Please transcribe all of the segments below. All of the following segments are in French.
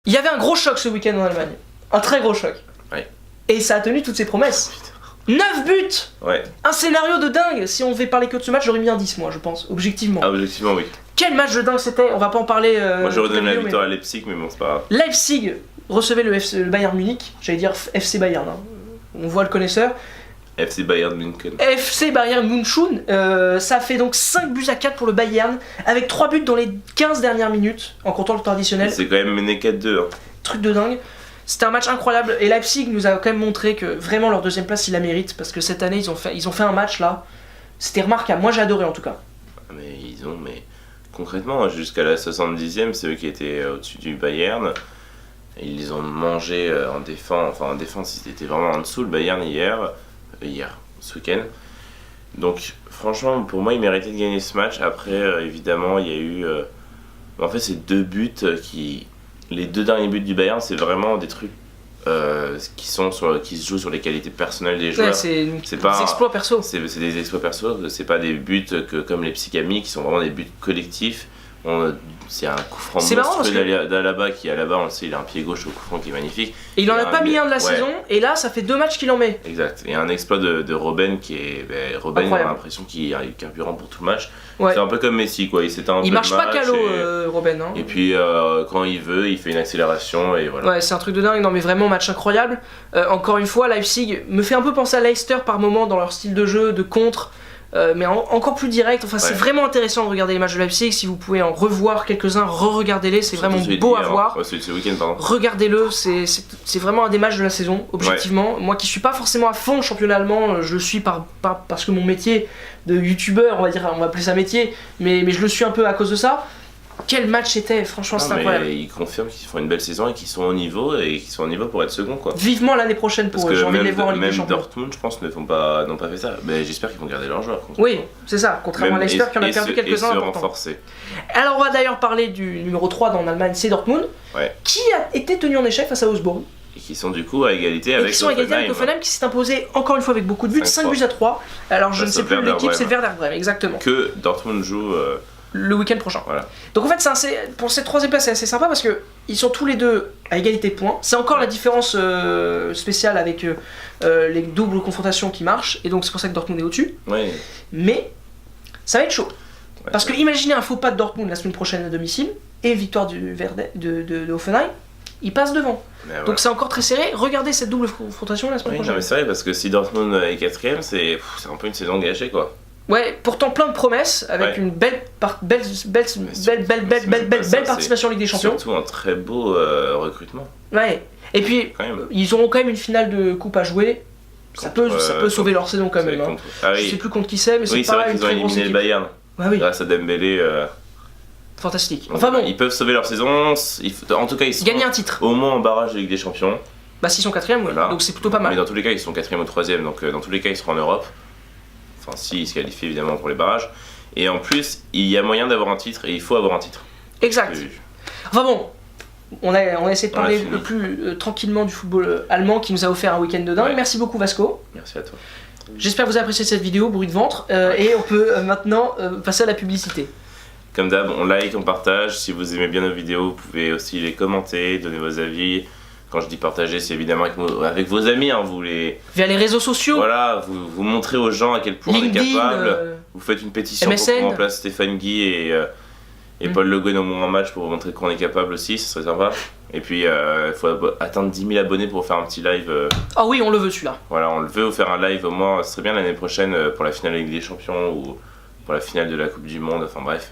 Il y avait un gros choc ce week-end en Allemagne. Un très gros choc. Ouais. Et ça a tenu toutes ses promesses. 9 buts. Ouais. Un scénario de dingue. Si on devait parler que de ce match, j'aurais mis un 10 moi je pense, objectivement. Ah, objectivement, oui. Quel match de dingue c'était, on va pas en parler. Moi j'aurais donné la vidéo, victoire à Leipzig, mais bon, c'est pas grave. Leipzig recevait le Bayern Munich, j'allais dire FC Bayern, hein. On voit le connaisseur. FC Bayern München. FC Bayern München, ça fait donc 5 buts à 4 pour le Bayern, avec 3 buts dans les 15 dernières minutes, en comptant le temps additionnel. C'est quand même mené 4-2. Hein. Truc de dingue. C'était un match incroyable, et Leipzig nous a quand même montré que vraiment leur deuxième place ils la méritent, parce que cette année ils ont fait un match là, c'était remarquable, moi j'ai adoré en tout cas. Mais concrètement, jusqu'à la 70e, c'est eux qui étaient au-dessus du Bayern. Ils les ont mangés en défense. Enfin, en défense, ils étaient vraiment en dessous, le Bayern ce week-end. Donc, franchement, pour moi, ils méritaient de gagner ce match. Après, évidemment, il y a eu. En fait, ces deux buts les deux derniers buts du Bayern, c'est vraiment des trucs qui se jouent sur les qualités personnelles des joueurs. Ouais, c'est pas des exploits perso. C'est des exploits perso, c'est pas des buts comme les Psychami qui sont vraiment des buts collectifs. C'est un coup franc monstrueux d'Alaba qui, à la base, on le sait, il a un pied gauche au coup franc qui est magnifique. Et il en a pas mis un de la saison, et là ça fait 2 matchs qu'il en met. Exact. Et un exploit de Robben qui est. Robben, on a l'impression qu'il a eu carburant pour tout le match. Ouais. C'est un peu comme Messi, quoi. Il marche pas qu'à l'eau, Robben. Hein. Et puis quand il veut, il fait une accélération et voilà. Ouais, c'est un truc de dingue, non mais vraiment match incroyable. Encore une fois, Leipzig me fait un peu penser à Leicester par moment dans leur style de jeu, de contre. Mais encore plus direct, enfin c'est vraiment intéressant de regarder les matchs de Leipzig, si vous pouvez en revoir quelques-uns, re-regardez-les, c'est vraiment beau à voir. C'est ce week-end, pardon. Regardez-le, c'est vraiment un des matchs de la saison, objectivement. Ouais. Moi qui suis pas forcément à fond championnat allemand, je le suis parce que mon métier de youtubeur, on va appeler ça métier, mais je le suis un peu à cause de ça. Quel match c'était, franchement c'est incroyable. Ils confirment qu'ils font une belle saison et qu'ils sont au niveau pour être second, quoi. Vivement l'année prochaine pour eux, j'ai envie de les voir en Ligue des Champions. Même Dortmund, je pense, n'ont pas fait ça. Mais j'espère qu'ils vont garder leurs joueurs. Oui, c'est ça, contrairement à Leicester qui en a perdu quelques-uns importants. Renforcer. Alors on va d'ailleurs parler du numéro 3 en Allemagne, c'est Dortmund, qui a été tenu en échec face à Augsbourg. Et qui sont du coup à égalité avec Hoffenheim qui s'est imposé encore une fois avec beaucoup de buts, 5 buts à 3. Alors je ne sais plus l'équipe, c'est le Werder Bremen, exactement. Que Dortmund joue le week-end prochain. Voilà. Donc en fait, pour cette troisième place, c'est assez sympa parce que ils sont tous les deux à égalité de points. C'est encore la différence spéciale avec les doubles confrontations qui marchent, et donc c'est pour ça que Dortmund est au-dessus. Ouais. Mais ça va être chaud. Parce que imaginez un faux pas de Dortmund la semaine prochaine à domicile et victoire de Hoffenheim, ils passent devant. Donc c'est encore très serré. Regardez cette double confrontation la semaine prochaine. Non mais c'est vrai, parce que si Dortmund est 4ème, c'est un peu une saison gâchée, quoi. Ouais, pourtant plein de promesses avec une belle participation en Ligue des Champions. Surtout un très beau recrutement. Ouais. Et puis ils auront quand même une finale de coupe à jouer. Ça peut sauver leur saison quand même. Hein. Je sais plus contre qui c'est, mais c'est pas une très grosse équipe. Ils ont éliminé le Bayern. Grâce à Dembélé. Fantastique. Enfin bon. Ils peuvent sauver leur saison. En tout cas, ils sont gagner un titre. Au moins en barrage de Ligue des Champions. Bah s'ils sont 4ème, voilà. Donc c'est plutôt pas mal. Mais dans tous les cas, ils sont 4ème ou 3ème, donc dans tous les cas, ils seront en Europe. Enfin, si, ils se qualifient évidemment pour les barrages. Et en plus, il y a moyen d'avoir un titre et il faut avoir un titre. Exact. Enfin bon, on a essayé de parler le plus tranquillement du football allemand qui nous a offert un week-end de dingue. Merci beaucoup Vasco. Merci à toi. J'espère que vous avez apprécié cette vidéo, bruit de ventre. Et on peut maintenant passer à la publicité. Comme d'hab, on like, on partage. Si vous aimez bien nos vidéos, vous pouvez aussi les commenter, donner vos avis. Quand je dis partager, c'est évidemment avec vos amis, hein, vous les... Via les réseaux sociaux. Voilà, vous montrez aux gens à quel point LinkedIn, on est capable. Vous faites une pétition MSN. pour qu'on remplace Stéphane Guy et Paul Le Guen au moment match pour vous montrer qu'on est capable aussi, ce serait sympa. Et puis, il faut atteindre 10 000 abonnés pour faire un petit live. Ah oui, on le veut celui-là. Voilà, on le veut, faire un live au moins, ce serait bien l'année prochaine pour la finale de la Ligue des Champions ou pour la finale de la Coupe du Monde, enfin bref.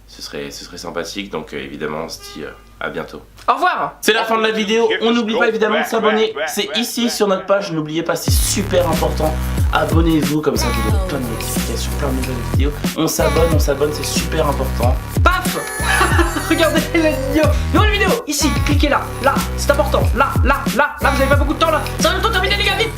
Ce serait sympathique, donc évidemment on se dit à bientôt. Au revoir. C'est la fin de la vidéo, on n'oublie pas évidemment de s'abonner, c'est ici sur notre page, n'oubliez pas, c'est super important. Abonnez-vous, comme ça vous aurez plein de notifications, plein de nouvelles vidéos. On s'abonne, c'est super important. Paf. Regardez la vidéo, ici, cliquez là, c'est important, là, vous avez pas beaucoup de temps là, ça va bientôt terminer les gars, vite.